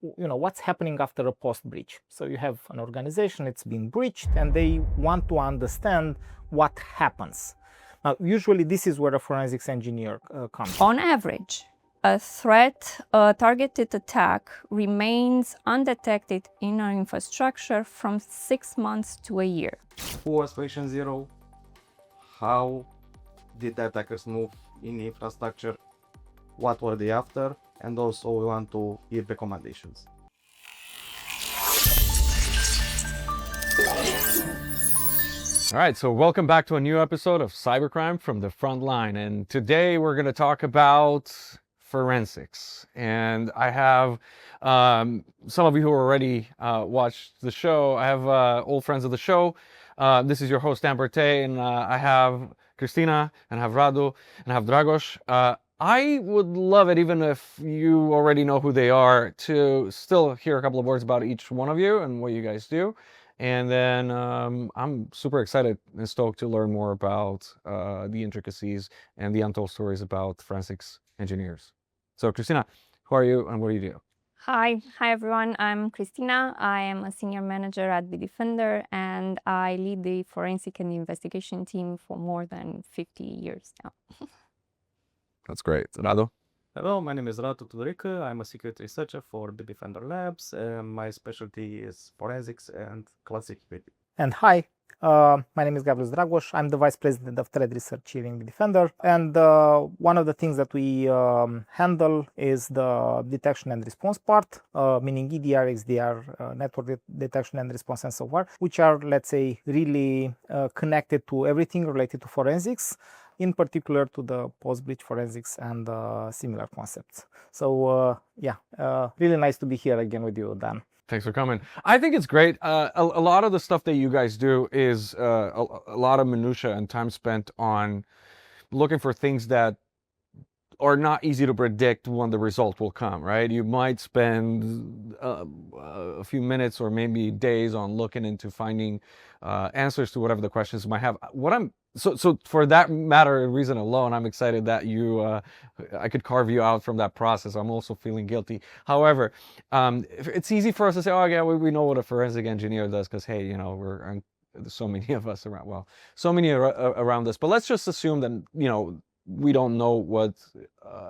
what's happening after a post breach. So you have an organization, it's been breached, and they want to understand what happens. Now, usually this is where a forensics engineer comes. On average, a threat, a targeted attack remains undetected in our infrastructure from 6 months to a year. Who was patient zero? How did the attackers move in the infrastructure? What were they after? And also we want to give recommendations. All right, so welcome back to a new episode of Cybercrime from the Frontline. And today we're going to talk about forensics. And I have some of you who already watched the show. I have old friends of the show. This is your host, Berte, and I have Cristina, and I have Radu, and I have Dragoș. I would love it, even if you already know who they are, to still hear a couple of words about each one of you and what you guys do. And then I'm super excited and stoked to learn more about the intricacies and the untold stories about forensics engineers. So Cristina, who are you and what do you do? Hi everyone, I'm Cristina. I am a senior manager at Bitdefender and I lead the forensic and investigation team for more than 50 years now. That's great. Radu? Hello, my name is Radu Tudorică. I'm a security researcher for Bitdefender Labs. My specialty is forensics and cloud security. And hi, my name is Gavriluț Dragoș. I'm the vice president of threat research here in Bitdefender. And one of the things that we handle is the detection and response part, meaning EDR, XDR, network detection and response, and so on, which are, let's say, really connected to everything related to forensics, in particular to the post-breach forensics and similar concepts. So really nice to be here again with you, Dan. Thanks for coming. I think it's great. A lot of the stuff that you guys do is a lot of minutia and time spent on looking for things that are not easy to predict when the result will come, right? You might spend a few minutes or maybe days on looking into finding answers to whatever the questions might have. So for that matter and reason alone, I'm excited that I could carve you out from that process. I'm also feeling guilty. However, it's easy for us to say, oh yeah, we know what a forensic engineer does because, hey, there's so many of us around, so many around us. But let's just assume that, we don't know what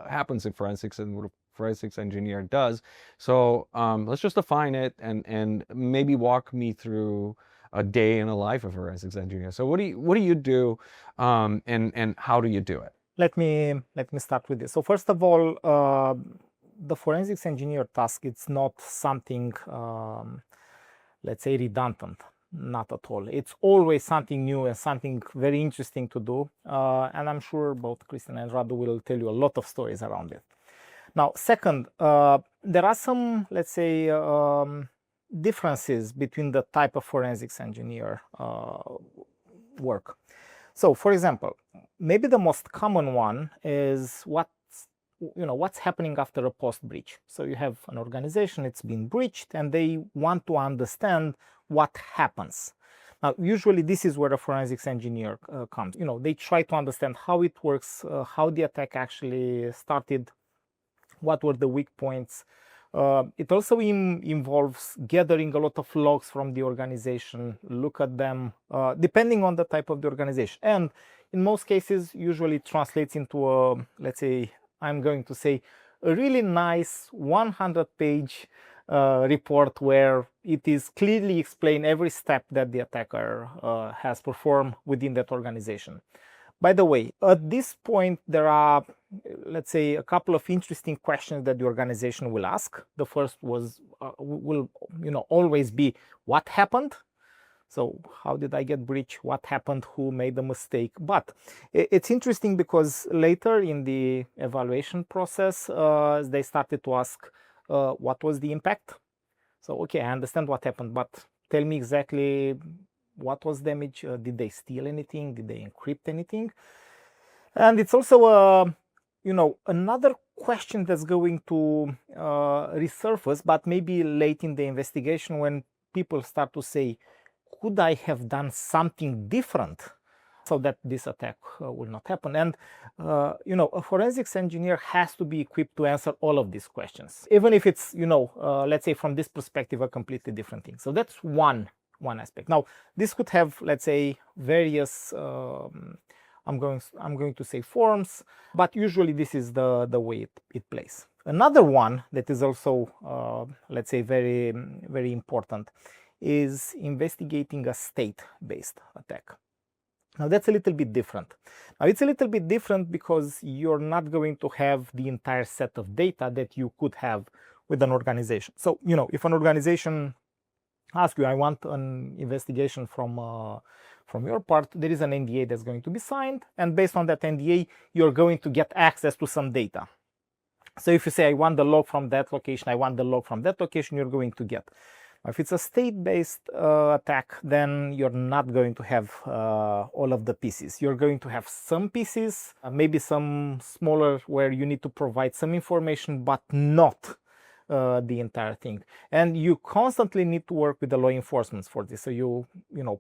happens in forensics and what a forensics engineer does. So let's just define it and maybe walk me through a day in the life of a forensics engineer. So what do you do and how do you do it? Let me start with this. So first of all, the forensics engineer task, it's not something, let's say, redundant. Not at all. It's always something new and something very interesting to do. And I'm sure both Cristina and Radu will tell you a lot of stories around it. Now, second, there are some, let's say, differences between the type of forensics engineer work. So, for example, maybe the most common one is what's happening after a post breach. So you have an organization, it's been breached, and they want to understand what happens. Now, usually this is where a forensics engineer comes. They try to understand how it works, how the attack actually started, what were the weak points. It also involves gathering a lot of logs from the organization, look at them, depending on the type of the organization. And in most cases, usually it translates into a, let's say, I'm going to say, a really nice 100-page report where it is clearly explained every step that the attacker has performed within that organization. By the way, at this point, there are, let's say, a couple of interesting questions that the organization will ask. The first will always be, what happened? So how did I get breached? What happened? Who made the mistake? But it's interesting because later in the evaluation process, they started to ask, what was the impact? So, okay, I understand what happened, but tell me exactly what was damage. Did they steal anything? Did they encrypt anything? And it's also, another question that's going to resurface, but maybe late in the investigation when people start to say, could I have done something different so that this attack will not happen. And a forensics engineer has to be equipped to answer all of these questions, even if it's let's say from this perspective a completely different thing. So that's one aspect. Now this could have, let's say, various I'm going to say forms, but usually this is the way it plays. Another one that is also let's say very, very important is investigating a state-based attack. Now that's a little bit different. Now it's a little bit different because you're not going to have the entire set of data that you could have with an organization. So, if an organization asks you, I want an investigation from your part, there is an NDA that's going to be signed, and based on that NDA, you're going to get access to some data. So if you say, I want the log from that location, I want the log from that location, you're going to get. If it's a state-based attack, then you're not going to have all of the pieces. You're going to have some pieces, maybe some smaller where you need to provide some information, but not the entire thing. And you constantly need to work with the law enforcement for this. So you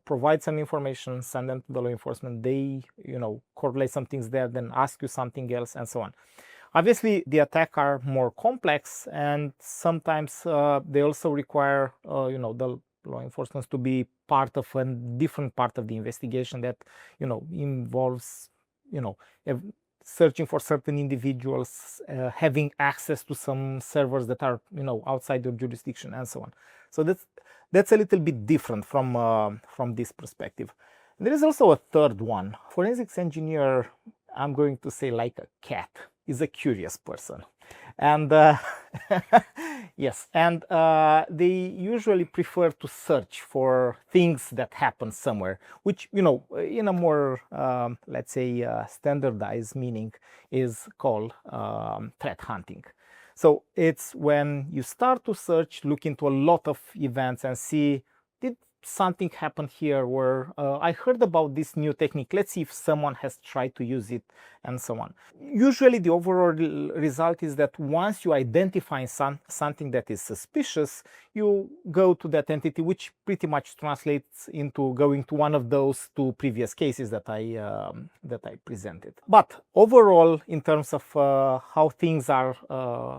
provide some information, send them to the law enforcement. They correlate some things there, then ask you something else, and so on. Obviously, the attacks are more complex, and sometimes they also require, the law enforcement to be part of a different part of the investigation that, involves, searching for certain individuals, having access to some servers that are, outside your jurisdiction, and so on. So that's a little bit different from this perspective. And there is also a third one. Forensics engineer, I'm going to say like a cat, is a curious person. And yes, and they usually prefer to search for things that happen somewhere, which, in a more, let's say, standardized meaning is called threat hunting. So it's when you start to search, look into a lot of events and see, did something happen here where I heard about this new technique, let's see if someone has tried to use it, and so on. Usually the overall result is that once you identify something that is suspicious, you go to that entity, which pretty much translates into going to one of those two previous cases that I presented. But overall, in terms of how things are,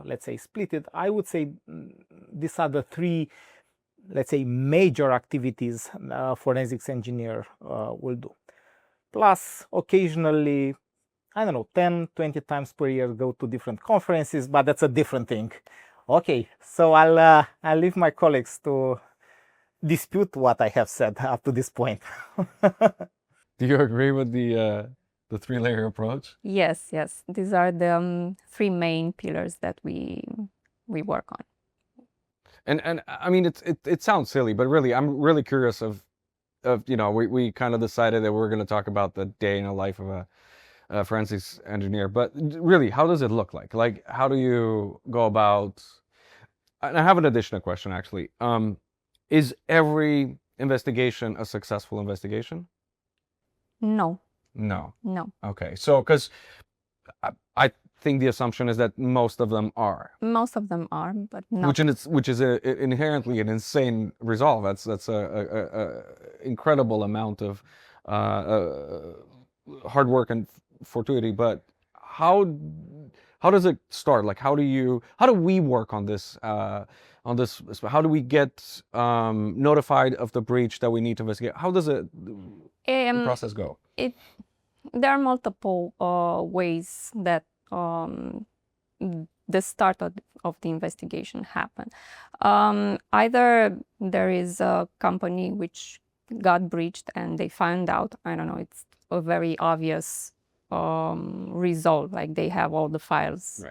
let's say, splitted, I would say these are the three, let's say, major activities forensics engineer will do. Plus, occasionally, 10, 20 times per year go to different conferences, but that's a different thing. Okay, so I'll leave my colleagues to dispute what I have said up to this point. Do you agree with the three-layer approach? Yes. These are the three main pillars that we work on. And I mean, it sounds silly, but really, I'm really curious of we kind of decided that we're going to talk about the day in the life of a forensics engineer, but really, how does it look like? Like, how do you go about? And I have an additional question, actually. Is every investigation a successful investigation? No. Okay, so because I think the assumption is that most of them are. Most of them are, but not. Which is inherently an insane resolve. That's a incredible amount of hard work and fortuity. But how does it start? Like, how do we work on this? How do we get notified of the breach that we need to investigate? How does the process go? There are multiple ways that the start of the investigation happen. Either there is a company which got breached and they found out, it's a very obvious result, like they have all the files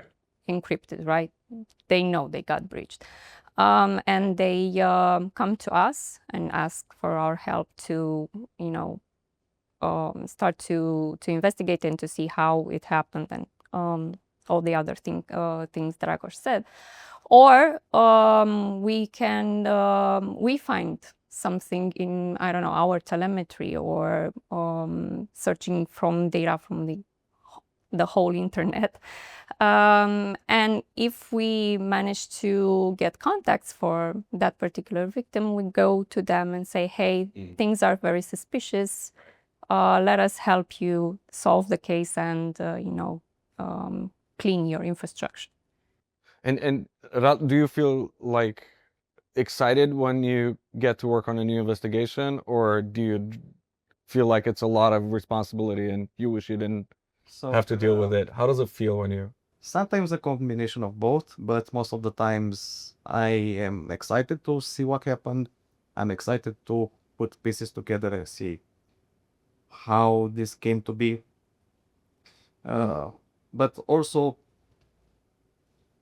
encrypted, right? They know they got breached. And they come to us and ask for our help to, start to investigate and to see how it happened and all the other things Dragoș said. Or we find something in, our telemetry or searching from data from the whole internet. And if we manage to get contacts for that particular victim, we go to them and say, hey, things are very suspicious. let us help you solve the case and clean your infrastructure. And Radu, do you feel like excited when you get to work on a new investigation, or do you feel like it's a lot of responsibility and you wish you didn't have to deal with it? How does it feel when you... Sometimes a combination of both, but most of the times I am excited to see what happened. I'm excited to put pieces together and see how this came to be. But also,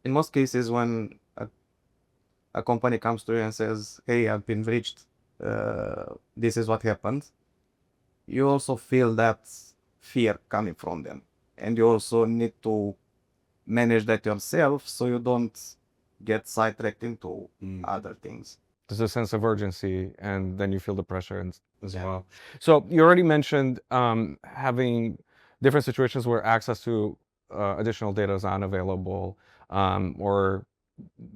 in most cases, when a company comes to you and says, hey, I've been breached, this is what happened, you also feel that fear coming from them. And you also need to manage that yourself so you don't get sidetracked into other things. There's a sense of urgency, and then you feel the pressure as well. So you already mentioned having different situations where access to additional data is unavailable, or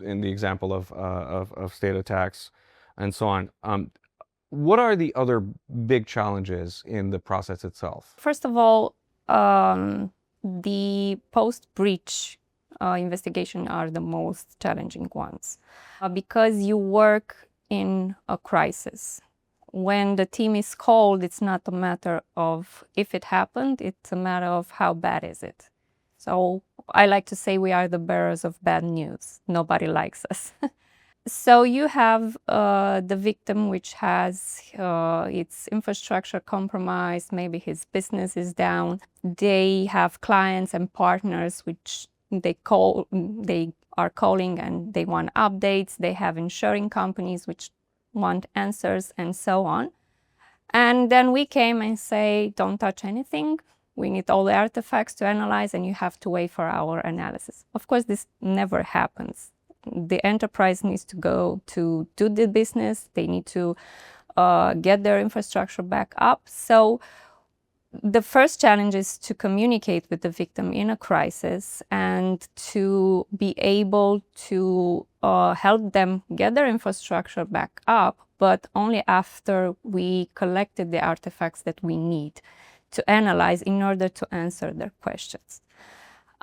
in the example of state attacks and so on. What are the other big challenges in the process itself? First of all, the post-breach investigation are the most challenging ones because you work in a crisis. When the team is called, it's not a matter of if it happened, it's a matter of how bad is it. So I like to say we are the bearers of bad news. Nobody likes us. So you have the victim which has its infrastructure compromised, maybe his business is down. They have clients and partners which they are calling and they want updates. They have insuring companies which want answers and so on. And then we came and say, don't touch anything. We need all the artifacts to analyze and you have to wait for our analysis. Of course, this never happens. The enterprise needs to go to do the business. They need to get their infrastructure back up. So the first challenge is to communicate with the victim in a crisis and to be able to help them get their infrastructure back up, but only after we collected the artifacts that we need to analyze in order to answer their questions.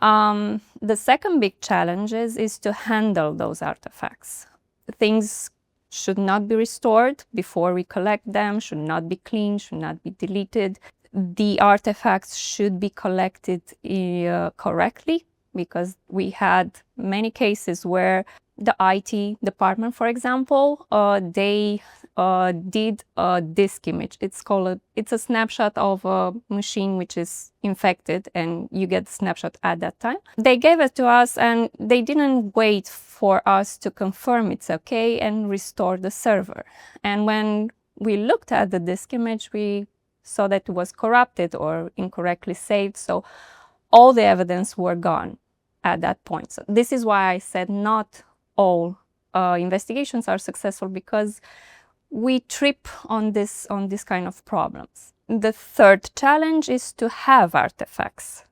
The second big challenge is to handle those artifacts. Things should not be restored before we collect them, should not be cleaned, should not be deleted. The artifacts should be collected correctly, because we had many cases where the IT department, for example, they did a disk image. It's a snapshot of a machine which is infected, and you get the snapshot at that time. They gave it to us and they didn't wait for us to confirm it's okay and restore the server. And when we looked at the disk image, we saw that it was corrupted or incorrectly saved. So all the evidence were gone at that point. So this is why I said not all investigations are successful, because we trip on this kind of problems. The third challenge is to have artifacts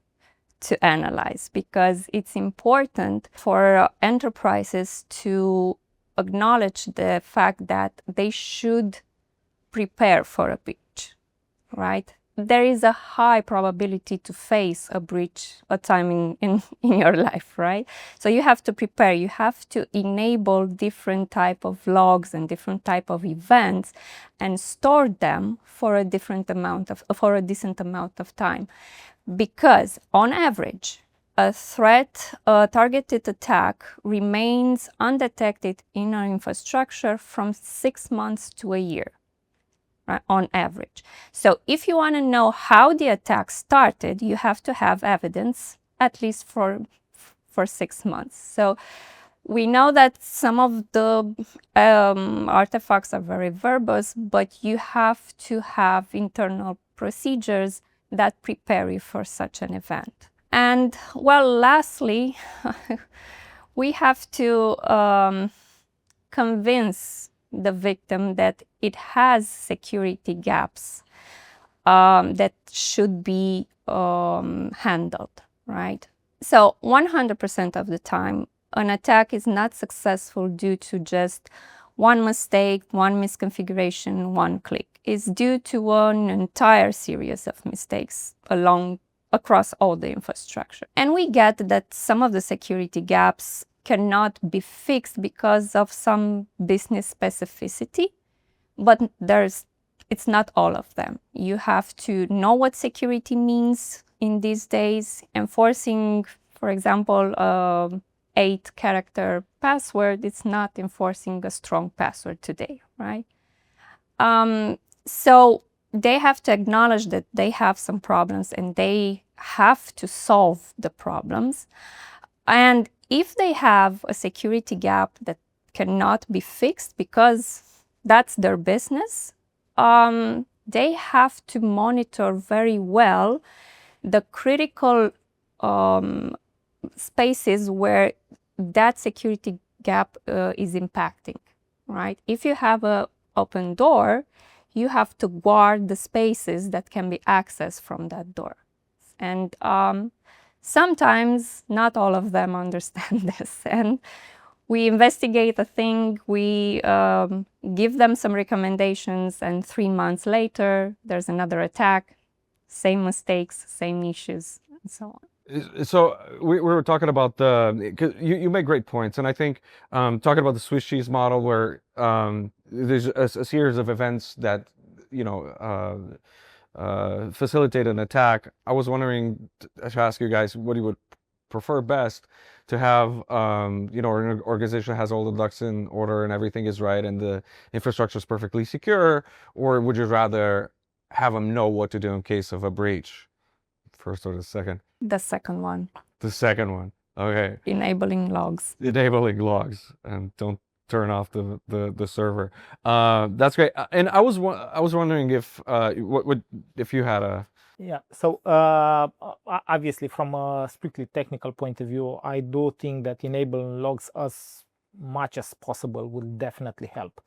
to analyze, because it's important for enterprises to acknowledge the fact that they should prepare for a breach, right? There is a high probability to face a breach a time in your life, right? So you have to prepare, you have to enable different type of logs and different type of events and store them for a decent amount of time. Because on average, a threat, a targeted attack remains undetected in our infrastructure from 6 months to a year. On average. So if you want to know how the attack started, you have to have evidence at least for 6 months. So we know that some of the artifacts are very verbose, but you have to have internal procedures that prepare you for such an event. And well, lastly, we have to convince the victim that it has security gaps that should be handled, right? So 100% of the time, an attack is not successful due to just one mistake, one misconfiguration, one click. It's due to an entire series of mistakes across all the infrastructure. And we get that some of the security gaps cannot be fixed because of some business specificity, but it's not all of them. You have to know what security means in these days. Enforcing, for example, 8-character password, it's not enforcing a strong password today, right? So they have to acknowledge that they have some problems and they have to solve the problems. And if they have a security gap that cannot be fixed because that's their business, they have to monitor very well the critical spaces where that security gap is impacting, right? If you have an open door, you have to guard the spaces that can be accessed from that door. And sometimes not all of them understand this. And we investigate a thing, we give them some recommendations, and 3 months later, there's another attack, same mistakes, same issues, and so on. So we were talking about you make great points, and I think talking about the Swiss cheese model, where there's a series of events that facilitate an attack. I was wondering to ask you guys what you would prefer best, to have an organization has all the ducks in order and everything is right and the infrastructure is perfectly secure, or would you rather have them know what to do in case of a breach? First or the second? The second one. The second one. Okay. Enabling logs. Enabling logs, and don't turn off the server. That's great. And I was wondering if if you had a. Yeah. So obviously, from a strictly technical point of view, I do think that enabling logs as much as possible will definitely help.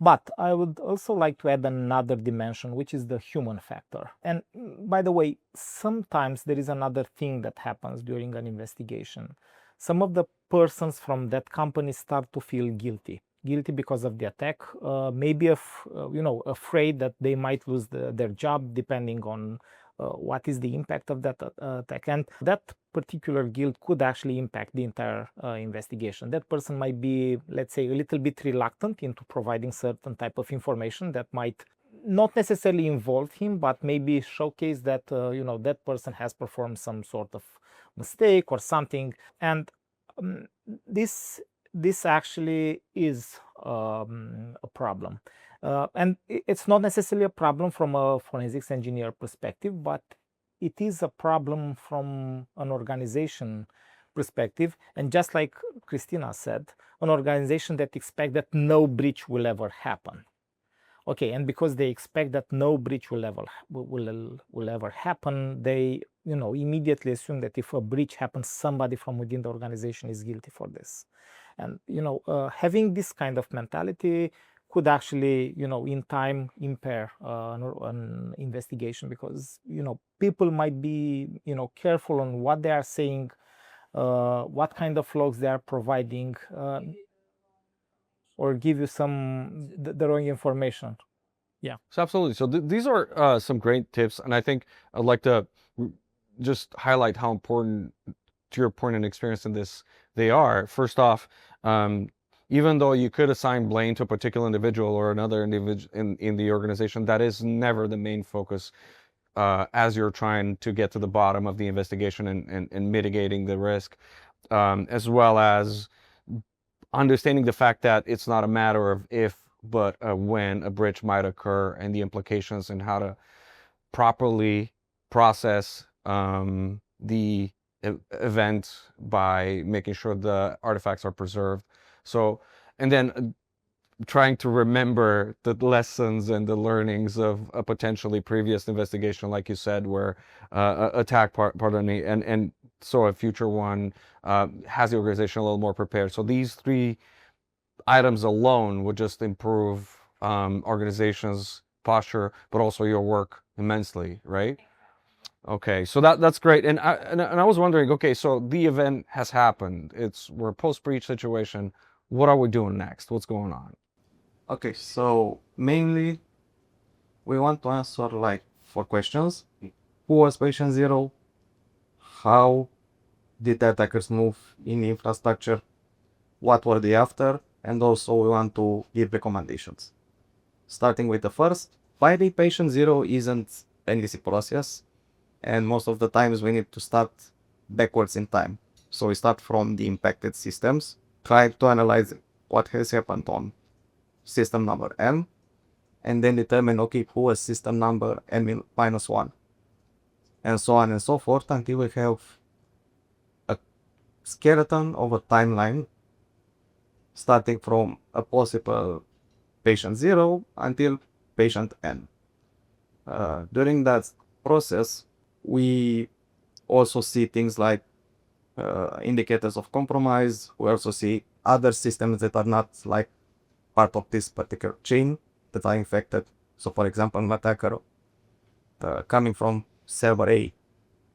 But I would also like to add another dimension, which is the human factor. And by the way, sometimes there is another thing that happens during an investigation. Some of the persons from that company start to feel guilty because of the attack, maybe afraid that they might lose their job, depending on what is the impact of that attack. And that particular guilt could actually impact the entire investigation. That person might be, let's say, a little bit reluctant into providing certain type of information that might not necessarily involve him, but maybe showcase that that person has performed some sort of mistake or something. And this actually is a problem. And it's not necessarily a problem from a forensics engineer perspective, but it is a problem from an organization perspective. And just like Cristina said, an organization that expects that no breach will ever happen. Okay, and because they expect that no breach will ever happen, they immediately assume that if a breach happens, somebody from within the organization is guilty for this. And having this kind of mentality could actually, in time impair an investigation, because people might be careful on what they are saying, what kind of logs they are providing, or give you the wrong information. Yeah. So absolutely. So these are some great tips, and I think I'd like to just highlight how important, to your point and experience in this, they are. First off, even though you could assign blame to a particular individual or another individual in the organization, that is never the main focus as you're trying to get to the bottom of the investigation and mitigating the risk, as well as understanding the fact that it's not a matter of if, but when a breach might occur, and the implications and how to properly process the event by making sure the artifacts are preserved. So, and then trying to remember the lessons and the learnings of a potentially previous investigation, like you said, where attack, pardon me, and so a future one has the organization a little more prepared. So these 3 items alone would just improve organization's posture, but also your work immensely, right? Okay, so that's great. And I was wondering, okay, so the event has happened. We're a post-breach situation. What are we doing next? What's going on? Okay, so mainly we want to answer like 4 questions. Who was patient zero? How did the attackers move in infrastructure? What were they after? And also we want to give recommendations. Starting with the first, finding patient zero isn't an easy process, and most of the times we need to start backwards in time. So we start from the impacted systems, try to analyze what has happened on system number N, and then determine, okay, who was system number N minus 1, and so on and so forth until we have a skeleton of a timeline starting from a possible patient 0 until patient N. During that process, we also see things like indicators of compromise. We also see other systems that are not like part of this particular chain that are infected. So for example, an attacker coming from server A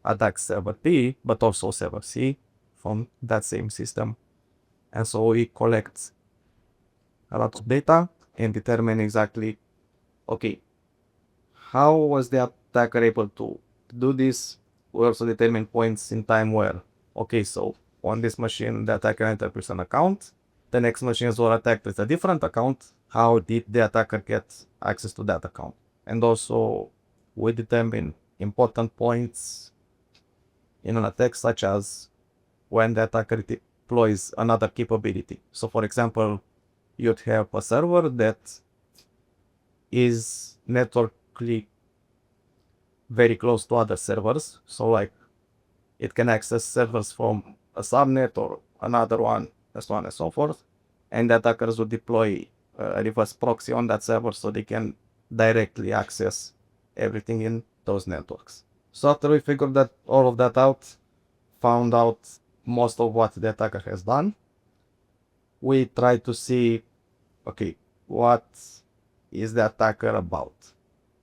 attacks server B, but also server C from that same system. And so we collect a lot of data and determine exactly, okay, how was the attacker able to do this? We also determine points in time where, okay, so on this machine, the attacker entered with an account. The next machines were attacked with a different account. How did the attacker get access to that account? And also we determine important points in an attack, such as when the attacker deploys another capability. So for example, you'd have a server that is networkly very close to other servers. So like it can access servers from a subnet or another one, and so on and so forth. And the attackers would deploy a reverse proxy on that server so they can directly access everything in those networks. So after we figured that all of that out, found out most of what the attacker has done, we try to see, okay, what is the attacker about?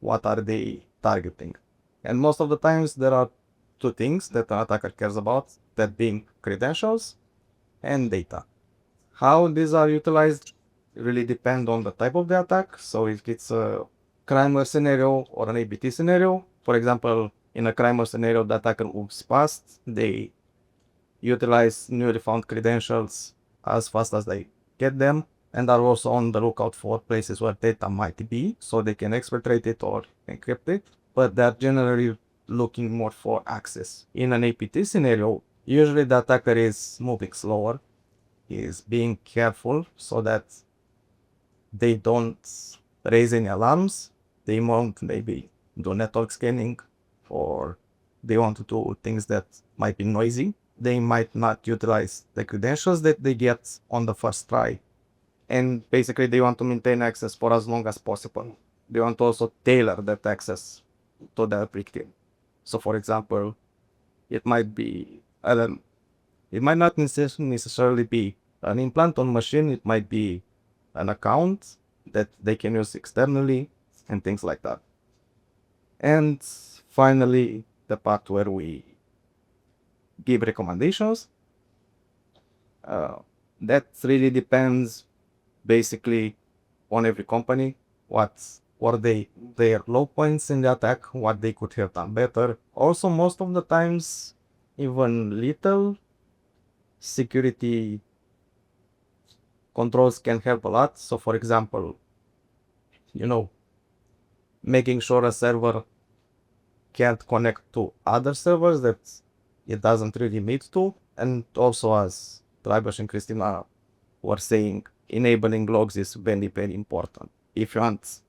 What are they targeting? And most of the times there are two things that an attacker cares about, that being credentials and data. How these are utilized really depend on the type of the attack. So if it's a crimer scenario or an ABT scenario, for example, in a crimer scenario, the attacker moves fast, they utilize newly found credentials as fast as they get them, and are also on the lookout for places where data might be, so they can exfiltrate it or encrypt it, but they're generally looking more for access. In an APT scenario, usually the attacker is moving slower, is being careful so that they don't raise any alarms. They won't maybe do network scanning, or they want to do things that might be noisy. They might not utilize the credentials that they get on the first try. And basically they want to maintain access for as long as possible. They want to also tailor that access to their victim. So for example, it might be, it might not necessarily be an implant on machine, it might be an account that they can use externally and things like that. And finally, the part where we give recommendations. That really depends basically on every company. What were their low points in the attack, what they could have done better. Also, most of the times, even little security controls can help a lot. So for example, making sure a server can't connect to other servers that it doesn't really need to. And also, as Dragoș and Cristina were saying, enabling logs is very, very important. If you want,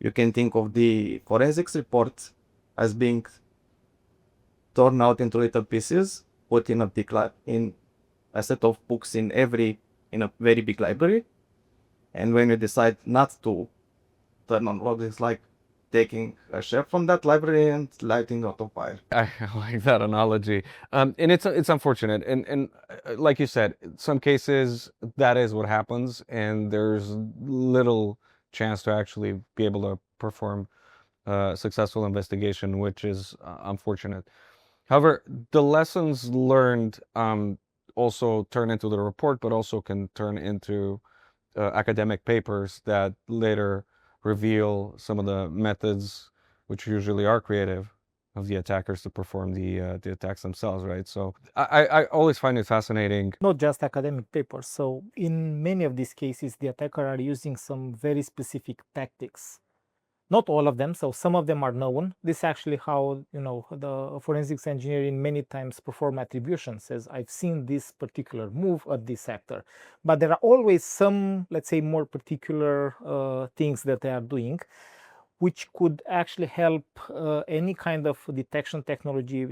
you can think of the forensics report as being torn out into little pieces, put in a set of books in a very big library. And when you decide not to turn on logs, it's like taking a chef from that library and lighting it on fire. I like that analogy, and it's unfortunate, and like you said, in some cases that is what happens, and there's little chance to actually be able to perform a successful investigation, which is unfortunate. However, the lessons learned also turn into the report, but also can turn into academic papers that later reveal some of the methods, which usually are creative, of the attackers to perform the attacks themselves, right? So I always find it fascinating. Not just academic papers. So in many of these cases, the attacker are using some very specific tactics. Not all of them, so some of them are known. This is actually how, the forensics engineer in many times perform attribution, says, I've seen this particular move at this actor. But there are always some, let's say, more particular things that they are doing, which could actually help any kind of detection technology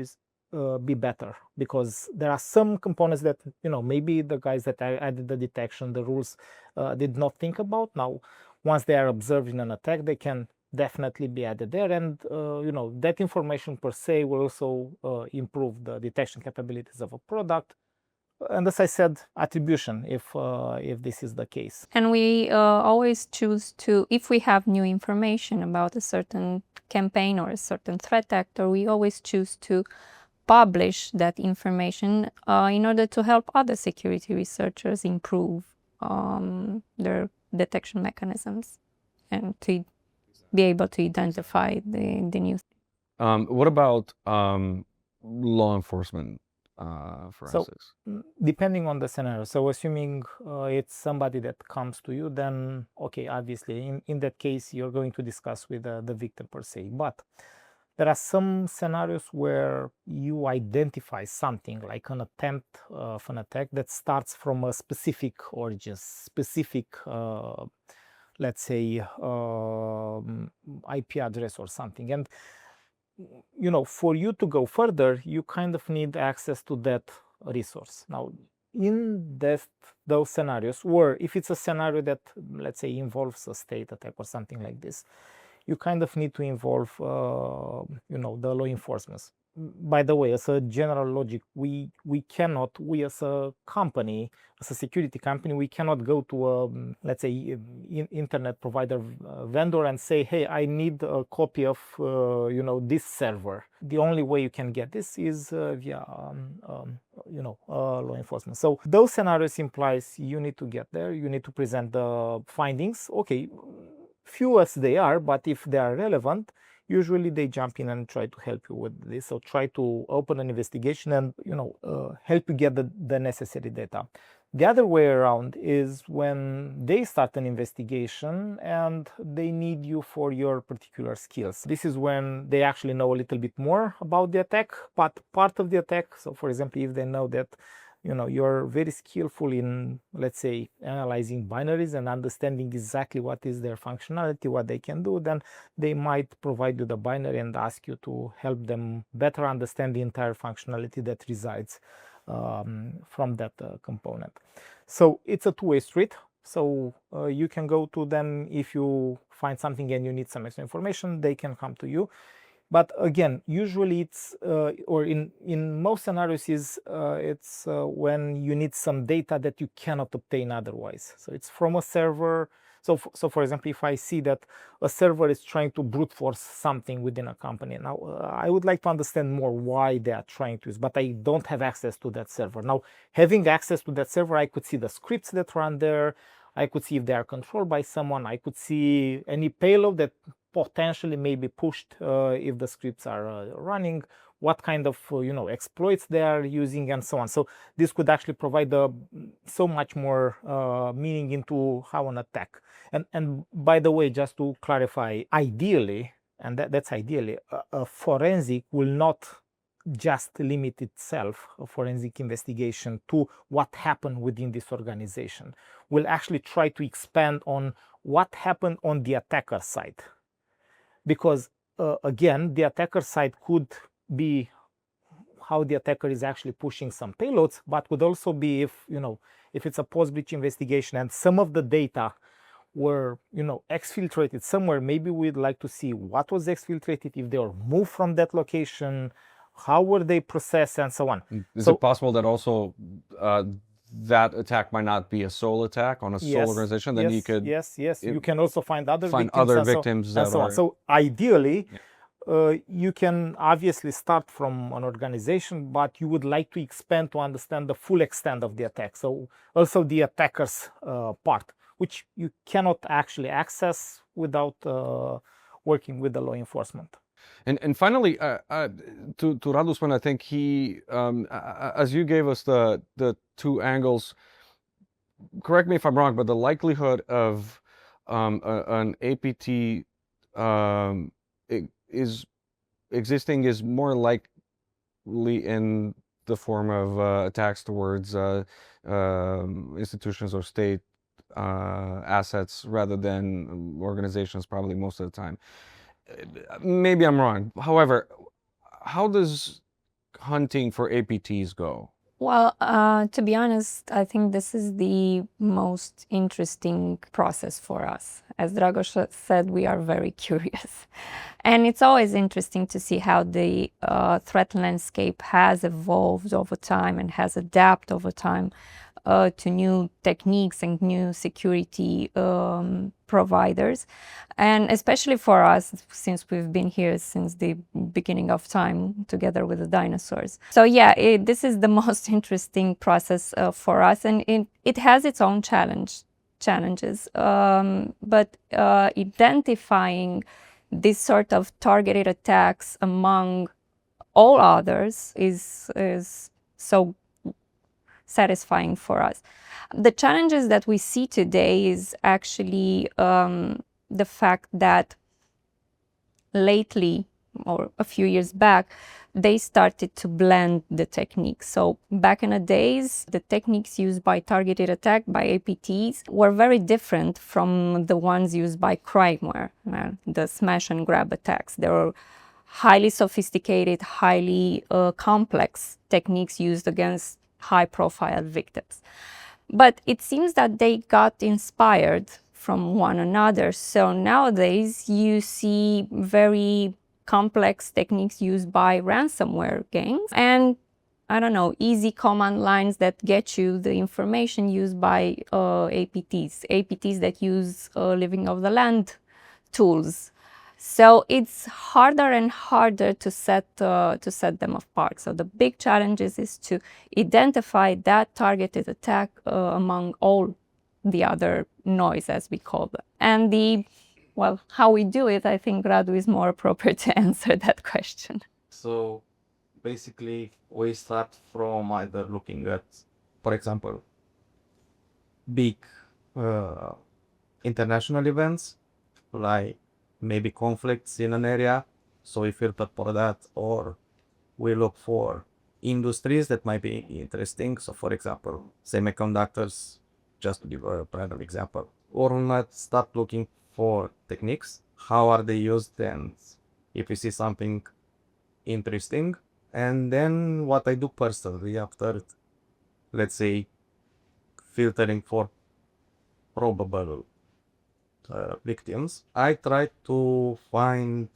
be better, because there are some components that, maybe the guys that added the detection, the rules did not think about. Now, once they are observed in an attack, they can definitely be added there, and that information per se will also improve the detection capabilities of a product. And as I said, attribution, if this is the case. And we always choose to, if we have new information about a certain campaign or a certain threat actor, we always choose to publish that information in order to help other security researchers improve their detection mechanisms and to be able to identify the new. What about law enforcement forensics? So, depending on the scenario. So, assuming it's somebody that comes to you, then okay, obviously, in that case, you're going to discuss with the victim per se. But there are some scenarios where you identify something like an attempt of an attack that starts from a specific origin, specific let's say IP address or something, and for you to go further, you kind of need access to that resource. Now, in those scenarios, or if it's a scenario that, let's say, involves a state attack or something like this, you kind of need to involve the law enforcement. By the way, as a general logic, we as a company, as a security company, we cannot go to a, let's say, internet provider vendor and say, hey, I need a copy of this server. The only way you can get this is via law enforcement. So those scenarios implies you need to get there, you need to present the findings. Okay, few as they are, but if they are relevant, usually they jump in and try to help you with this. So try to open an investigation and help you get the necessary data. The other way around is when they start an investigation and they need you for your particular skills. This is when they actually know a little bit more about the attack, but part of the attack. So for example, if they know that you're very skillful in, let's say, analyzing binaries and understanding exactly what is their functionality, what they can do, then they might provide you the binary and ask you to help them better understand the entire functionality that resides from that component. So it's a two-way street. So you can go to them if you find something and you need some extra information, they can come to you. But again, usually it's, or in most scenarios, it's when you need some data that you cannot obtain otherwise. So it's from a server. So for example, if I see that a server is trying to brute force something within a company, now I would like to understand more why they are trying to use, but I don't have access to that server. Now, having access to that server, I could see the scripts that run there. I could see if they are controlled by someone. I could see any payload that potentially may be pushed if the scripts are running, what kind of exploits they are using, and so on. So this could actually provide so much more meaning into how an attack. And by the way, just to clarify, ideally, and that's ideally, a forensic will not just limit itself, a forensic investigation, to what happened within this organization. We'll actually try to expand on what happened on the attacker side. Because again, the attacker side could be how the attacker is actually pushing some payloads, but could also be if it's a post-breach investigation and some of the data were exfiltrated somewhere. Maybe we'd like to see what was exfiltrated, if they were moved from that location, how were they processed, and so on. Is it possible that also that attack might not be a sole attack on a sole organization? Then you could you can also find other victims and so on. So ideally, you can obviously start from an organization, but you would like to expand to understand the full extent of the attack. So also the attacker's part, which you cannot actually access without working with the law enforcement. And finally, to Radu's point, I think he, as you gave us the two angles, correct me if I'm wrong, but the likelihood of an APT is existing is more likely in the form of attacks towards institutions or state assets rather than organizations, probably most of the time. Maybe I'm wrong. However, how does hunting for APTs go? Well, to be honest, I think this is the most interesting process for us. As Dragoș said, we are very curious. And it's always interesting to see how the threat landscape has evolved over time and has adapted over time to new techniques and new security providers. And especially for us, since we've been here since the beginning of time together with the dinosaurs. So yeah, this is the most interesting process for us, and it has its own challenges. But identifying this sort of targeted attacks among all others is so satisfying for us. The challenges that we see today is actually the fact that lately, or a few years back, they started to blend the techniques. So back in the days, the techniques used by targeted attack, by APTs, were very different from the ones used by crimeware, the smash and grab attacks. They were highly sophisticated, highly complex techniques used against high-profile victims. But it seems that they got inspired from one another. So nowadays you see very complex techniques used by ransomware gangs and, I don't know, easy command lines that get you the information used by APTs that use living of the land tools. So it's harder and harder to set them apart. So the big challenge is to identify that targeted attack among all the other noise, as we call them. And how we do it, I think Radu is more appropriate to answer that question. So basically, we start from either looking at, for example, big international events, like maybe conflicts in an area, so we filter for that, or we look for industries that might be interesting. So for example, semiconductors, just to give a random example. Or we might start looking for techniques, how are they used, and if we see something interesting. And then what I do personally after, let's say, filtering for probable victims, I try to find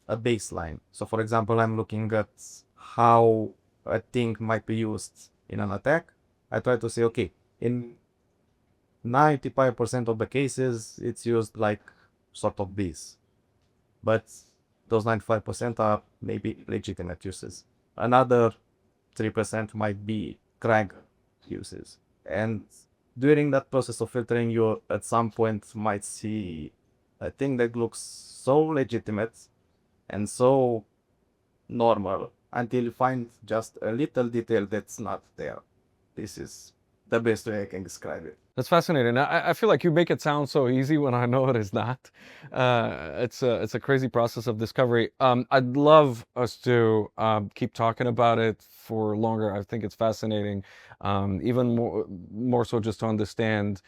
a baseline. So for example, I'm looking at how a thing might be used in an attack. I try to say, okay, in 95% of the cases, it's used like sort of this. But those 95% are maybe legitimate uses. Another 3% might be crime uses. And during that process of filtering, you at some point might see a thing that looks so legitimate and so normal until you find just a little detail that's not there. This is the best way I can describe it. That's fascinating. I feel like you make it sound so easy when I know it is not. It's a crazy process of discovery. I'd love us to keep talking about it for longer. I think it's fascinating, even more so just to understand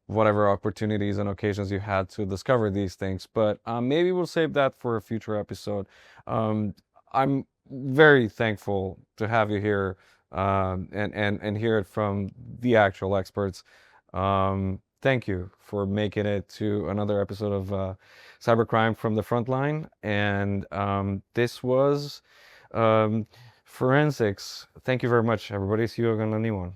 whatever opportunities and occasions you had to discover these things. But maybe we'll save that for a future episode. I'm very thankful to have you here and hear it from the actual experts. Thank you for making it to another episode of Cybercrime from the Frontline. And this was Forensics. Thank you very much, everybody. See you again on a new one.